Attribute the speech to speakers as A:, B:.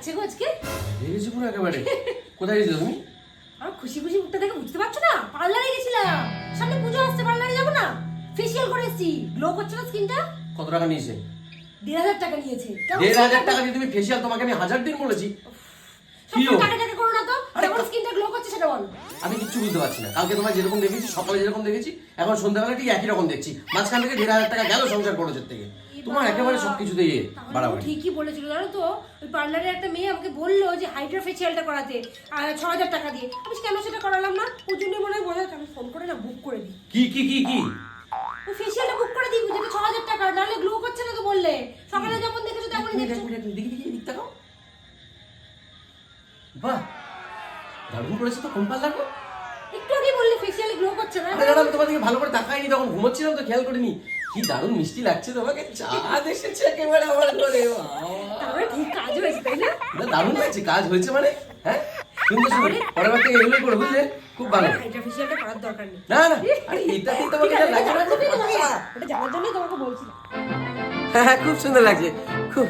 A: লাগছে গো আজকে।
B: দেখেছি পুরো একেবারে। কোথায় গেছো তুমি?
A: আর খুশি খুশি মুখটা দেখে বুঝতে পারছো না? পার্লারে গেছিলাম। সামনে পুজো আসছে, পার্লারে যাবো না? ফেসিয়াল করে এসেছি। গ্লো করছে না স্কিনটা?
B: কত টাকা নিয়েছে?
A: 1,500 টাকা নিয়েছে।
B: 1,500 টাকা দিয়ে তুমি ফেসিয়াল, তোমাকে আমি 1000 দিন বলেছি। কি
A: সব টাকা টাকা করো না তো। কেমন স্কিনটা গ্লো করছে সেটা বল।
B: আমি কিচ্ছু বুঝতে পারছি না। কালকে তোমার যেরকম দেখেছি, সকালে যেরকম দেখেছি, এখন সন্ধ্যাবেলা ঠিক একই রকম দেখছি। মাঝখান থেকে 1,500 টাকা গেল সংসার খরচের থেকে। তোমার একেবারে সবকিছুতেই বাড়াবাড়ি।
A: ঠিকই বলেছিল জানো তো, ওই পার্লারে একটা মেয়ে আমাকে বললো যে হাইড্রা ফেসিয়ালটা করাতে 6,000 টাকা দিয়ে। আমি কেন সেটা করালাম না? ওর জন্য মনে হয় বোঝা, আমি ফোন করে না বুক করে দিই।
B: কি কি কি কি
A: ওই ফেসিয়ালটা বুক করে দিই, যেটা 6,000 টাকা, নাহলে গ্লো করছে না তো বললে। সকালে যেমন দেখেছো তেমনই দেখছো।
B: দেখি তাকাও। বাহ, দারুণ করেছে তো। কোন পার্লার গো?
A: একটু আগে বললে ফেসিয়ালে গ্লো করছে না।
B: আরে দাঁড়াও, তোমার দিকে ভালো করে তাকাইনি, তখন ঘুমোচ্ছিলাম তো খেয়াল করিনি। কি দারুণ মিষ্টি লাগছে তোমাকে। চাঁদ এসেছে একেবারে আমার ঘরে।
A: তাহলে ঠিক কাজ হয়েছে তাই না?
B: না, দারুণ হয়েছে। কাজ হয়েছে মানে? হ্যাঁ, সুন্দর সুন্দর। পরের বার থেকে এগুলোই করে, বুঝলে? খুব ভালো।
A: হাইড্রা ফেসিয়ালটা করার দরকার নেই।
B: না না, আরে এটাতেই তোমাকে যা লাগছে না।
A: ওটা জানার জন্যই তোমাকে বলছিলাম।
B: হ্যাঁ, খুব সুন্দর লাগছে খুব।